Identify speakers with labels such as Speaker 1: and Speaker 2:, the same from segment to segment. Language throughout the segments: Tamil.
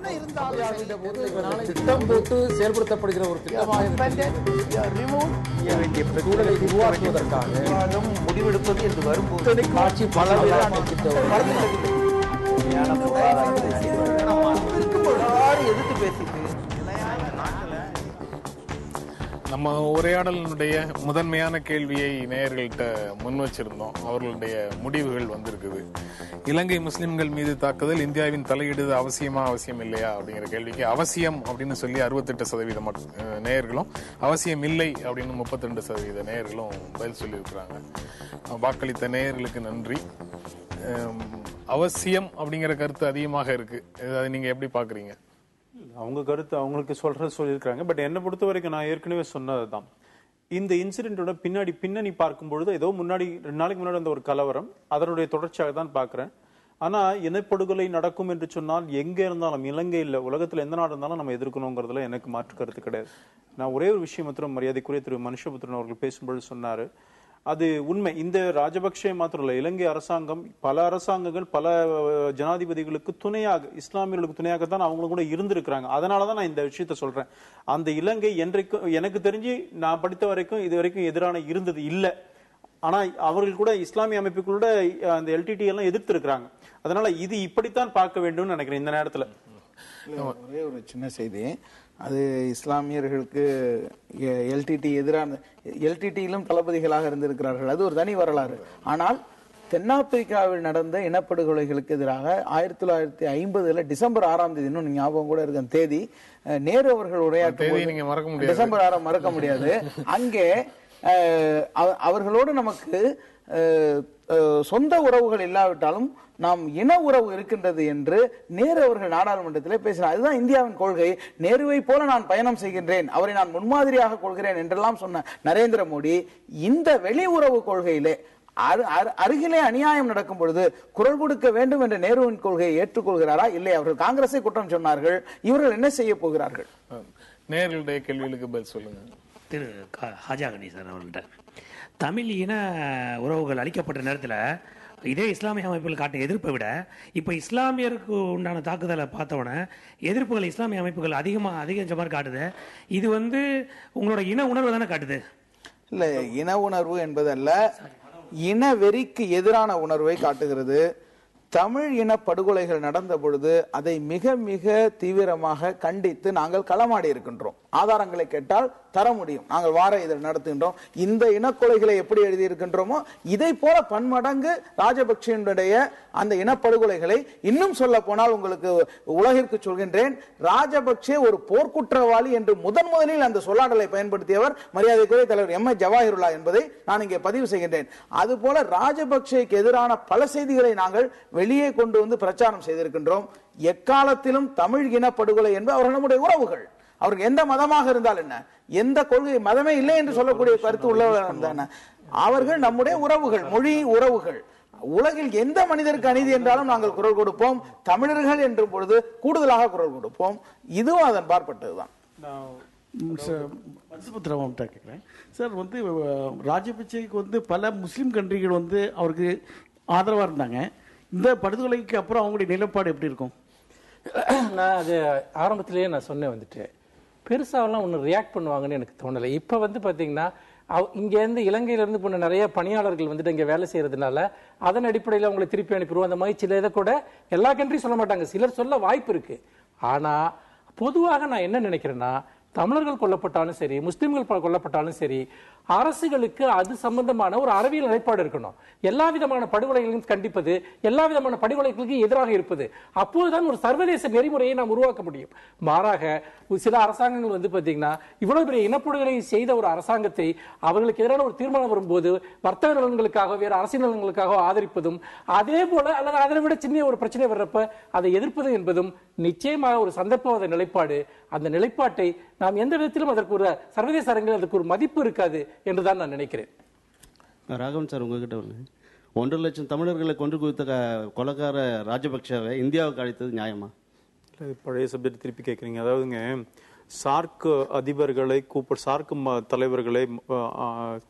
Speaker 1: என்ன இருந்தாலும்
Speaker 2: திட்டம் போட்டு செயல்படுத்தப்படுகிற ஒரு சூழலை உருவாக்குவதற்காக
Speaker 1: முடிவெடுப்பது என்று வரும்போது
Speaker 2: ஆட்சி பல
Speaker 1: எதிர்த்து பேசிட்டு
Speaker 3: நம்ம உரையாடலினுடைய முதன்மையான கேள்வியை நேயர்கள்ட்ட முன் வச்சிருந்தோம். அவர்களுடைய முடிவுகள் வந்திருக்குது. இலங்கை முஸ்லிம்கள் மீது தாக்குதல் இந்தியாவின் தலையீடு அவசியம் இல்லையா அப்படிங்கிற கேள்விக்கு அவசியம் அப்படின்னு சொல்லி 68% நேயர்களும், அவசியம் இல்லை அப்படின்னு 32% நேயர்களும் பதில் சொல்லியிருக்கிறாங்க. வாக்களித்த நேயர்களுக்கு நன்றி. அவசியம் அப்படிங்கிற கருத்து அதிகமாக இருக்கு. அதை நீங்க எப்படி பாக்குறீங்க?
Speaker 4: அவங்க கருத்து அவங்களுக்கு சொல்லியிருக்காங்க. பட் என்னை பொறுத்த வரைக்கும் நான் ஏற்கனவே சொன்னதுதான், இந்த இன்சிடென்ட்டோட பின்னணி பார்க்கும்பொழுது ஏதோ 2 நாளைக்கு முன்னாடி அந்த ஒரு கலவரம், அதனுடைய தொடர்ச்சியாக தான் பார்க்கிறேன். ஆனா இனப்படுகொலை நடக்கும் என்று சொன்னால் எங்க இருந்தாலும், இலங்கையில் உலகத்துல எந்த நாடு இருந்தாலும் நம்ம எதிர்க்கணுங்கிறதுல எனக்கு மாற்று கருத்து கிடையாது. நான் ஒரே ஒரு விஷயம் மாத்திரம் மரியாதைக்குரிய திரு மனுஷபுத்திரன் அவர்கள் பேசும்பொழுது சொன்னாரு, அது உண்மை. இந்த ராஜபக்சே மாத்திரம் இல்ல, இலங்கை அரசாங்கம் பல அரசாங்கங்கள் பல ஜனாதிபதிகளுக்கு துணையாக, இஸ்லாமியர்களுக்கு துணையாகத்தான் அவங்களும் கூட இருந்திருக்கிறாங்க. அதனாலதான் நான் இந்த விஷயத்த சொல்றேன். அந்த இலங்கை என்றைக்கும் எனக்கு தெரிஞ்சு நான் படித்த வரைக்கும் இது வரைக்கும் எதிரான இருந்தது இல்லை. ஆனா அவர்கள் கூட இஸ்லாமிய அமைப்புகளோட அந்த எல்டிடி எல்லாம் எதிர்த்து இருக்கிறாங்க. அதனால இது இப்படித்தான் பார்க்க வேண்டும் நினைக்கிறேன் இந்த நேரத்துல.
Speaker 5: ஒரே ஒரு சின்ன செய்தி, அது இஸ்லாமியர்களுக்கு எல்டிடி எதிரான, எல்டிடியிலும் தளபதிகளாக இருந்திருக்கிறார்கள், அது ஒரு தனி வரலாறு. ஆனால் தென்னாப்பிரிக்காவில் நடந்த இனப்படுகொலைகளுக்கு எதிராக 1950 டிசம்பர் 6 இன்னும் ஞாபகம் கூட இருக்கு அந்த தேதி, நேரு அவர்கள் உரையாற்றும் டிசம்பர் 6 மறக்க முடியாது. அங்கே அவர்களோடு நமக்கு சொந்த உறவுகள் இல்லாவிட்டாலும் நாம் இன உறவு இருக்கின்றது என்று நேரு அவர்கள் நாடாளுமன்றத்திலே பேசினார். அதுதான் இந்தியாவின் கொள்கை. நேருவை போல நான் பயணம் செய்கின்றேன், அவரை நான் முன்மாதிரியாக கொள்கிறேன் என்றெல்லாம் சொன்ன நரேந்திர மோடி இந்த வெளி உறவு கொள்கையிலே அருகிலே அநியாயம் நடக்கும் பொழுது குரல் கொடுக்க வேண்டும் என்ற நேருவின் கொள்கையை ஏற்றுக்கொள்கிறாரா? இல்லை. அவர்கள் காங்கிரஸை குற்றம் சொன்னார்கள். இவர்கள் என்ன செய்ய போகிறார்கள்?
Speaker 3: நேர்களுடைய கேள்விகளுக்கு பதில் சொல்லுங்க.
Speaker 6: திரு ஹாஜா கணேசன் அவர்கள்ட்ட, தமிழ் இன உறவுகள் அளிக்கப்பட்ட நேரத்தில் இதே இஸ்லாமிய அமைப்புகள் காட்டிய எதிர்ப்பை விட இப்போ இஸ்லாமியருக்கு உண்டான தாக்குதலை பார்த்தவொடனே எதிர்ப்புகள் இஸ்லாமிய அமைப்புகள் அதிகரிச்ச மாதிரி காட்டுது. இது உங்களோட இன உணர்வு தானே காட்டுது?
Speaker 5: இல்லை, இன உணர்வு என்பதல்ல, இன வெறிக்கு எதிரான உணர்வை காட்டுகிறது. தமிழ் இன படுகொலைகள் நடந்த பொழுது அதை மிக மிக தீவிரமாக கண்டித்து நாங்கள் களமாடி இருக்கின்றோம். ஆதாரங்களை கேட்டால் தர முடியும். நாங்கள் வார இதழ் நடத்துகின்றோம். இந்த இனக்கொலைகளை எப்படி எழுதியிருக்கின்றோமோ இதை போல பன்மடங்கு ராஜபக்சேனுடைய அந்த இனப்படுகொலைகளை, இன்னும் சொல்ல போனால் உங்களுக்கு உலகிற்கு சொல்கின்றேன், ராஜபக்சே ஒரு போர்க்குற்றவாளி என்று முதலில் அந்த சொல்லாடலை பயன்படுத்தியவர் மரியாதைக்குரிய தலைவர் எம். ஜவாஹிருல்லா என்பதை நான் இங்கே பதிவு செய்கின்றேன். அதுபோல ராஜபக்சேக்கு எதிரான பல செய்திகளை நாங்கள் வெளியே கொண்டு வந்து பிரச்சாரம் செய்திருக்கின்றோம். எக்காலத்திலும் தமிழ் இனப்படுகொலை என்பது அவர்கள் நம்முடைய உறவுகள். அவர்கள் எந்த மதமாக இருந்தால் என்ன, எந்த கொள்கை, மதமே இல்லை என்று சொல்லக்கூடிய கருத்து உள்ளவர்கள், அவர்கள் நம்முடைய உறவுகள், மொழி உறவுகள். உலகில் எந்த மனிதருக்கு அநீதி என்றாலும் நாங்கள் குரல் கொடுப்போம். தமிழர்கள் என்ற பொழுது கூடுதலாக குரல் கொடுப்போம். இதுவும் அதன் பார்ப்பட்டதுதான்.
Speaker 7: கேட்கிறேன் சார், ராஜபக்சேக்கு பல முஸ்லீம் கண்ட்ரிகள் அவருக்கு ஆதரவா இருந்தாங்க. இந்த படுகொலைக்கு அப்புறம் அவங்களுடைய நிலைப்பாடு எப்படி இருக்கும்?
Speaker 8: நான் அது ஆரம்பத்திலேயே நான் சொன்னேன், பெருசாவெல்லாம் ஒன்று ரியாக்ட் பண்ணுவாங்கன்னு எனக்கு தோணலை. இப்போ பார்த்தீங்கன்னா இங்கேருந்து இலங்கையிலேருந்து போன நிறைய பணியாளர்கள் இங்கே வேலை செய்யறதுனால அதன் அடிப்படையில் அவங்களை திருப்பி அனுப்பிடுவோம். அந்த மாதிரி சில இதை கூட எல்லா கண்ட்ரியும் சொல்ல மாட்டாங்க, சிலர் சொல்ல வாய்ப்பு இருக்கு. ஆனால் பொதுவாக நான் என்ன நினைக்கிறேன்னா, தமிழர்கள் கொல்லப்பட்டாலும் சரி, முஸ்லிம்கள் கொல்லப்பட்டாலும் சரி, அரசுகளுக்கு அது சம்பந்தமான ஒரு அறிவியல் நிலைப்பாடு இருக்கணும். எல்லா விதமான படுகொலைகளையும் கண்டிப்பது, எல்லா விதமான படுகொலைகளுக்கு எதிராக இருப்பது, அப்போதுதான் ஒரு சர்வதேச நெறிமுறையை நாம் உருவாக்க முடியும். மாறாக சில அரசாங்கங்கள் பாத்தீங்கன்னா இவ்வளவு பெரிய இனப்படுகொலை செய்த ஒரு அரசாங்கத்தை அவர்களுக்கு எதிரான ஒரு தீர்மானம் வரும்போது வர்த்தக நலன்களுக்காக வேறு அரசியல் நலன்களுக்காக ஆதரிப்பதும், அதே போல அல்லது அதை விட சின்ன ஒரு பிரச்சனை வர்றப்ப அதை எதிர்ப்பது என்பதும் நிச்சயமாக ஒரு சந்தர்ப்பவாத நிலைப்பாடு. அந்த நிலைப்பாட்டை நாம் எந்த விதத்திலும் அதற்கு ஒரு சர்வதேச அரங்கில் அதற்கு ஒரு மதிப்பு இருக்காது என்றுதான் நான் நினைக்கிறேன்.
Speaker 9: ராகவன் சார், உங்ககிட்ட 1.5 லட்சம் தமிழர்களை கொண்டு குவித்த கொலைக்கார ராஜபக்சேவை இந்தியாவுக்கு அழைத்தது நியாயமா?
Speaker 4: பழைய சப்ஜெக்ட் திருப்பி கேட்குறீங்க. அதாவதுங்க, சார்க் அதிபர்களை சார்க் தலைவர்களை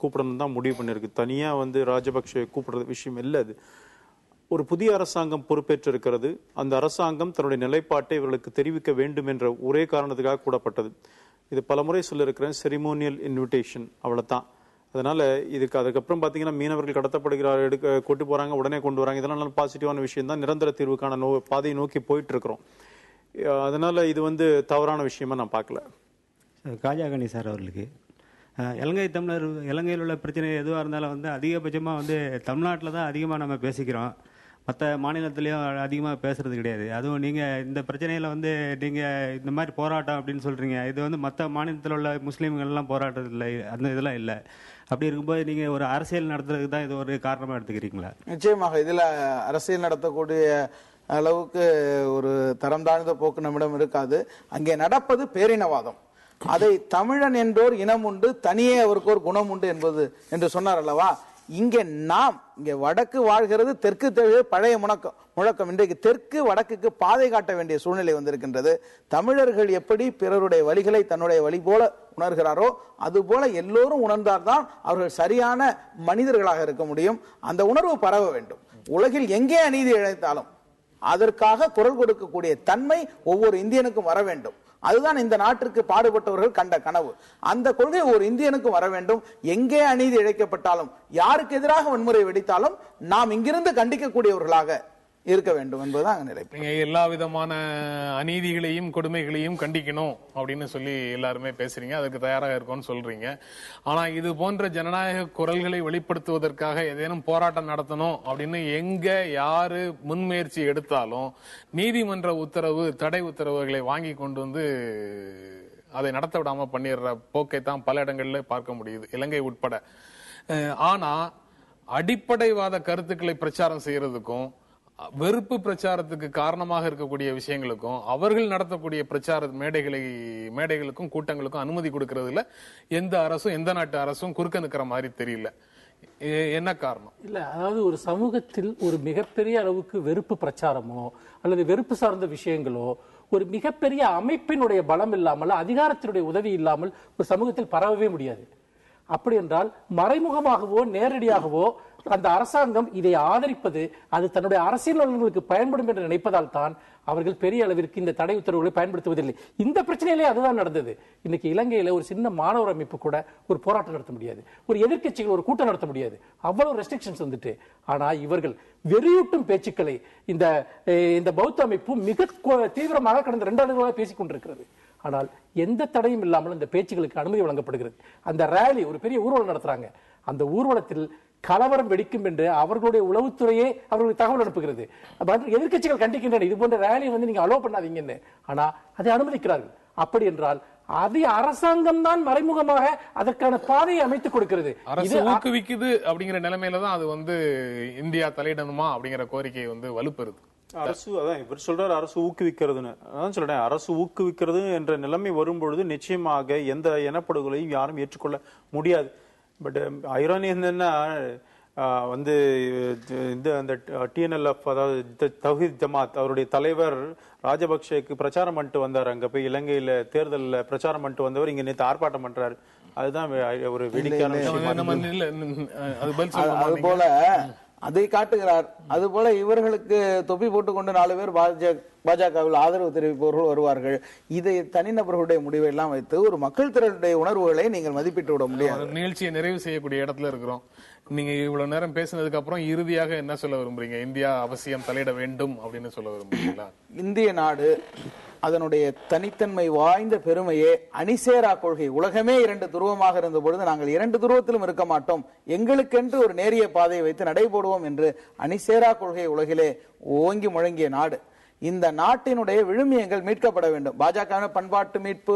Speaker 4: கூப்பிடணும் தான் முடிவு பண்ணிருக்கு. தனியாக ராஜபக்சே கூப்பிடுற விஷயம் இல்லை. அது ஒரு புதிய அரசாங்கம் பொறுப்பேற்றிருக்கிறது. அந்த அரசாங்கம் தன்னுடைய நிலைப்பாட்டை இவர்களுக்கு தெரிவிக்க வேண்டும் என்ற ஒரே காரணத்துக்காக கூடப்பட்டது. இது பலமுறை சொல்லியிருக்கிறேன், செரிமோனியல் இன்விடேஷன், அவ்வளவுதான். அதனால இதுக்கு அதுக்கப்புறம் பாத்தீங்கன்னா மீனவர்கள் கடத்தப்படுகிறார், கொண்டு போறாங்க, உடனே கொண்டு வராங்க, இதெல்லாம் பாசிட்டிவான விஷயம் தான். நிரந்தர தீர்வுக்கான பாதையை நோக்கி போயிட்டு இருக்கிறோம். அதனால இது தவறான விஷயமா நான் பார்க்கல.
Speaker 10: காஜாகனி சார் அவர்களுக்கு இலங்கையில் உள்ள பிரச்சனை எதுவாக இருந்தாலும் அதிகபட்சமாக தமிழ்நாட்டில் தான் அதிகமாக நம்ம பேசிக்கிறோம். மற்ற மாநிலத்திலையும் அதிகமாக பேசுறது கிடையாது. அதுவும் நீங்கள் இந்த பிரச்சனையில் நீங்கள் இந்த மாதிரி போராட்டம் அப்படின்னு சொல்கிறீங்க. இது மற்ற மாநிலத்தில் உள்ள முஸ்லீம்கள்லாம் போராட்டத்தில் இல்லை, அந்த இதெல்லாம் இல்லை. அப்படி இருக்கும்போது நீங்கள் ஒரு அரசியல் நடத்துறதுக்கு தான் இது ஒரு காரணமாக எடுத்துக்கிறீங்களா?
Speaker 5: நிச்சயமாக இதில் அரசியல் நடத்தக்கூடிய அளவுக்கு ஒரு தரம் தாழ்ந்த போக்கு நம்மிடம் இருக்காது. அங்கே நடப்பது பேரினவாதம். அதை தமிழன் என்றோர் இனம் உண்டு, தனியே அவருக்கு ஒரு குணம் உண்டு என்பது என்று சொன்னார் அல்லவா. இங்கே இங்கே வடக்கு வாழ்கிறது, தெற்கு பழைய முழக்கம். இன்றைக்கு தெற்கு வடக்குக்கு பாதை காட்ட வேண்டிய சூழ்நிலை வந்திருக்கின்றது. தமிழர்கள் எப்படி பிறருடைய வழிகளை தன்னுடைய வழி போல உணர்கிறாரோ அதுபோல எல்லோரும் உணர்ந்தால்தான் அவர்கள் சரியான மனிதர்களாக இருக்க முடியும். அந்த உணர்வு பரவ வேண்டும். உலகில் எங்கே அநீதி இழைத்தாலும் அதற்காக குரல் கொடுக்கக்கூடிய தன்மை ஒவ்வொரு இந்தியனுக்கும் வர வேண்டும். அதுதான் இந்த நாட்டிற்கு பாடுபட்டவர்கள் கண்ட கனவு. அந்த கொள்கை ஒரு இந்தியனுக்கும் வர வேண்டும். எங்கே அநீதி இழைக்கப்பட்டாலும், யாருக்கு எதிராக வன்முறை வெடித்தாலும் நாம் இங்கிருந்து கண்டிக்கக்கூடியவர்களாக இருக்க வேண்டும் என்பதுதான் நிலை.
Speaker 3: நீங்க எல்லா விதமான அநீதிகளையும் கொடுமைகளையும் கண்டிக்கணும் அப்படின்னு சொல்லி எல்லாருமே பேசுறீங்க, அதுக்கு தயாராக இருக்கும்னு சொல்றீங்க. ஆனா இது போன்ற ஜனநாயக குரல்களை வெளிப்படுத்துவதற்காக ஏதேனும் போராட்டம் நடத்தணும் அப்படின்னு எங்க யாரு முன்முயற்சி எடுத்தாலும் நீதிமன்ற உத்தரவு, தடை உத்தரவுகளை வாங்கி கொண்டு அதை நடத்த விடாம பண்ணிடுற போக்கை தான் பல இடங்கள்ல பார்க்க முடியுது, இலங்கை உட்பட. ஆனா அடிப்படைவாத கருத்துக்களை பிரச்சாரம் செய்யறதுக்கும் வெறுப்பு பிரச்சாரத்துக்கு காரணமாக இருக்கக்கூடிய விஷயங்களுக்கும் அவர்கள் நடத்தக்கூடிய பிரச்சார மேடைகளுக்கும் கூட்டங்களுக்கும் அனுமதி கொடுக்கறதுல எந்த அரசும், எந்த நாட்டு அரசும் குறுக்க நிற்கிற மாதிரி தெரியல. என்ன காரணம்?
Speaker 8: இல்ல, அதாவது ஒரு சமூகத்தில் ஒரு மிகப்பெரிய அளவுக்கு வெறுப்பு பிரச்சாரமோ அல்லது வெறுப்பு சார்ந்த விஷயங்களோ ஒரு மிகப்பெரிய அமைப்பினுடைய பலம் இல்லாமல், அதிகாரத்தினுடைய உதவி இல்லாமல் ஒரு சமூகத்தில் பரவவே முடியாது. அப்படி என்றால் மறைமுகமாகவோ நேரடியாகவோ அந்த அரசாங்கம் இதை ஆதரிப்பது அது தன்னுடைய அரசியல் நலன்களுக்கு பயன்படும் என்று நினைப்பதால் தான் அவர்கள் பெரிய அளவிற்கு இந்த தடை உத்தரவுகளை பயன்படுத்துவதில்லை. இந்த பிரச்சனையிலே அதுதான் நடந்தது. இன்னைக்கு இலங்கையில ஒரு சின்ன மாணவர் அமைப்பு கூட ஒரு போராட்டம் நடத்த முடியாது, ஒரு எதிர்க்கட்சிகள் ஒரு கூட்டம் நடத்த முடியாது, அவ்வளவு ரெஸ்ட்ரிக்ஷன்ஸ் வந்துட்டு. ஆனா இவர்கள் வெறியூட்டும் பேச்சுக்களை இந்த பௌத்த அமைப்பு மிக தீவிரமாக கடந்த 2 ஆண்டுகளாக பேசிக் கொண்டிருக்கிறது. ஆனால் எந்த தடையும் இல்லாமல் அந்த பேச்சுகளுக்கு அனுமதி வழங்கப்படுகிறது. அந்த ரேலி, ஒரு பெரிய ஊர்வலம் நடத்துறாங்க, அந்த ஊர்வலத்தில் கலவரம் வெடிக்கும் என்று அவர்களுடைய உளவுத்துறையே அவர்களுக்கு தகவல் அனுப்புகிறது. எதிர்க்கட்சிகள் கண்டிக்கின்றன, இது போன்ற ரேலி நீங்க அலோ பண்ணாதீங்கன்னு. ஆனா அதை அனுமதிக்கிறார்கள். அப்படி என்றால் அது அரசாங்கம் தான் மறைமுகமாக அதற்கான பாதையை அமைத்துக் கொடுக்கிறது.
Speaker 3: அரசு ஊக்குவிக்குது அப்படிங்கிற நிலைமையில தான் அது இந்தியா தலையிடணுமா அப்படிங்கிற கோரிக்கை வலுப்பெறுது.
Speaker 4: அரசு அதான் இவர் சொல்றாரு, அரசு ஊக்குவிக்கிறதுன்னு. அதான் சொல்றேன், அரசு ஊக்குவிக்கிறது என்ற நிலைமை வரும்பொழுது நிச்சயமாக எந்த இனப்படுகொலையும் யாரும் ஏற்றுக்கொள்ள முடியாது. பட் ஐரானி என்னன்னா அந்த டிஎன்எல்எஃப், அதாவது தௌஹீத் ஜமாத், அவருடைய தலைவர் ராஜபக்சேக்கு பிரச்சாரம் பண்ணிட்டு வந்தார். அங்க போய் இலங்கையில தேர்தலில் பிரச்சாரம் பண்ணிட்டு வந்தவர் இங்க நேற்று ஆர்ப்பாட்டம் பண்றாரு. அதுதான் ஒரு வேடிக்கையான விஷயம்.
Speaker 5: அது போல அதை காட்டுகிறார். அதுபோல இவர்களுக்கு தொப்பி போட்டுக்கொண்டு 4 பேர் பாஜகவில் ஆதரவு தெரிவிப்பவர்கள் வருவார்கள். இதை தனிநபர்களுடைய முடிவை எல்லாம் வைத்து ஒரு மக்கள் திரளுடைய உணர்வுகளை நீங்கள் மதிப்பிட்டு விட முடியாது.
Speaker 3: நிகழ்ச்சியை நிறைவு செய்யக்கூடிய இடத்துல இருக்கிறோம். நீங்க இவ்வளவு நேரம் பேசினதுக்கு அப்புறம் இறுதியாக என்ன சொல்ல விரும்புறீங்க? இந்தியா அவசியம் தலையிட வேண்டும் அப்படின்னு சொல்ல விரும்புறீங்களா?
Speaker 5: இந்திய நாடு அதனுடைய தனித்தன்மை வாய்ந்த பெருமையே அணிசேரா கொள்கை. உலகமே 2 துருவமாக இருந்த பொழுது நாங்கள் 2 துருவத்திலும் இருக்க மாட்டோம், எங்களுக்கென்று ஒரு நேரிய பாதையை வைத்து நடைபோடுவோம் என்று அணிசேரா கொள்கை உலகிலே ஓங்கி முழங்கிய நாடு. இந்த நாட்டினுடைய விழுமியங்கள் மீட்கப்பட வேண்டும். பாஜக பண்பாட்டு மீட்பு,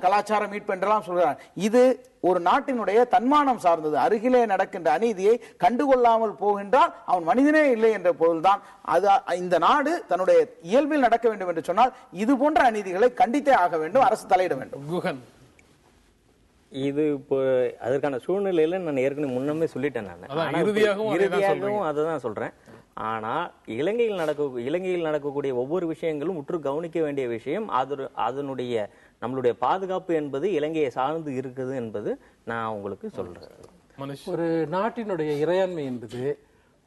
Speaker 5: கலாச்சார மீட்பு என்றெல்லாம் சொல்கிறார். இது ஒரு நாட்டினுடைய தன்மானம் சார்ந்தது. அருகிலே நடக்கின்ற அநீதியை கண்டுகொள்ளாமல் போகின்றால் அவன் மனிதனே இல்லை என்ற பொருள்தான். அது இந்த நாடு தன்னுடைய இயல்பில் நடக்க வேண்டும் என்று சொன்னால் இது போன்ற அநீதிகளை கண்டித்தே ஆக வேண்டும், அரசு தலையிட வேண்டும்.
Speaker 3: குகன்,
Speaker 11: இது இப்போ அதற்கான சூழ்நிலையில நான் ஏற்கனவே முன்னமே சொல்லிட்டேன். நான் இறுதியாகவும் அதை தான் சொல்றேன். ஆனா இலங்கையில் நடக்கக்கூடிய ஒவ்வொரு விஷயங்களும் உற்று கவனிக்க வேண்டிய விஷயம். அதனுடைய நம்மளுடைய பாதுகாப்பு என்பது இலங்கையை சார்ந்து இருக்குது என்பது நான் உங்களுக்கு சொல்றேன்.
Speaker 8: ஒரு நாட்டினுடைய இறையாண்மை என்பது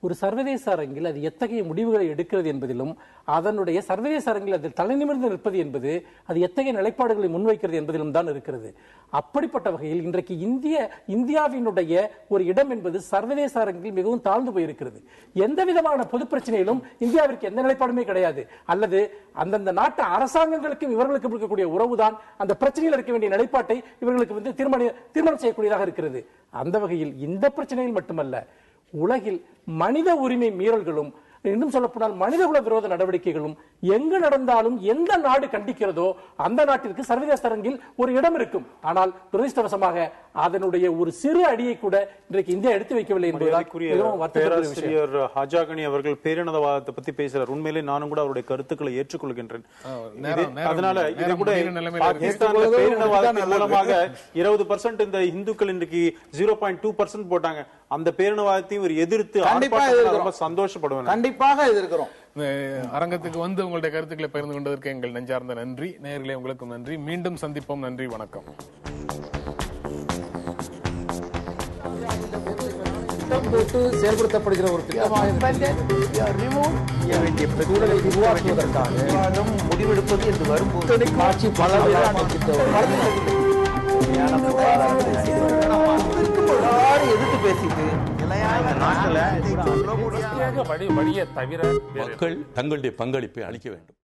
Speaker 8: ஒரு சர்வதேச அரங்கில் அது எத்தகைய முடிவுகளை எடுக்கிறது என்பதிலும் அதனுடைய சர்வதேச அரங்கில் அது தலைநிமிர்ந்து நிற்பது என்பது அது எத்தகைய நிலைப்பாடுகளை முன்வைக்கிறது என்பதிலும் தான் இருக்கிறது. அப்படிப்பட்ட வகையில் இன்றைக்கு இந்தியாவினுடைய ஒரு இடம் என்பது சர்வதேச அரங்கில் மிகவும் தாழ்ந்து போயிருக்கிறது. எந்த விதமான பொது பிரச்சனையிலும் இந்தியாவிற்கு எந்த நிலைப்பாடுமே கிடையாது. அல்லது அந்தந்த நாட்டு அரசாங்கங்களுக்கும் இவர்களுக்கும் இருக்கக்கூடிய உறவுதான் அந்த பிரச்சனையில் இருக்க வேண்டிய நிலைப்பாட்டை இவர்களுக்கு தீர்மானம் செய்யக்கூடியதாக இருக்கிறது. அந்த வகையில் இந்த பிரச்சனையில் மட்டுமல்ல, உலகில் மனித உரிமை மீறல்களும் இன்னும் சொல்லப்போனால் மனிதகுல விரோத நடவடிக்கைகளும் எங்கு நடந்தாலும் எந்த நாடு கண்டிக்கிறதோ அந்த நாட்டிற்கு சர்வதேச அரங்கில் ஒரு இடம் இருக்கும். ஆனால் துரதிர்ஷ்டவசமாக அதனுடைய ஒரு சிறு அடியை கூட இன்றைக்கு இந்தியா எடுத்து வைக்கவில்லை
Speaker 4: பேராசிரியர் ஹாஜாகனி அவர்கள் பேரினவாதத்தை பத்தி பேசுறார். உண்மையிலே நானும் கூட அவருடைய கருத்துக்களை ஏற்றுக்கொள்கின்றேன். அதனால இதை கூட பாகிஸ்தான்ல பேரினவாதத்தின் மூலமாக 20% இந்த இந்துக்கள் இன்றைக்கு 0.2% போட்டாங்க. அந்த பேரினவாதத்தையும் ஒரு எதிர்த்து ரொம்ப சந்தோஷப்படுவேன்.
Speaker 5: கண்டிப்பாக எதிர்க்கிறோம்.
Speaker 3: அரங்கத்துக்கு வந்து உங்களுடைய கருத்துக்களை பகிர்ந்து கொண்டதற்கு எங்கள் நெஞ்சார்ந்த நன்றி. நேயர்களே, உங்களுக்கும் நன்றி. மீண்டும் சந்திப்போம். நன்றி, வணக்கம்.
Speaker 2: போட்டு செயல்படுத்தப்படுகிற ஒரு சூழலை உருவாக்குவதற்காக
Speaker 1: முடிவெடுப்பது என்று வரும்போது
Speaker 2: ஆட்சி பல
Speaker 1: எதிர்த்து பேசிட்டு
Speaker 12: மக்கள் தங்களுடைய பங்களிப்பை அளிக்க வேண்டும்.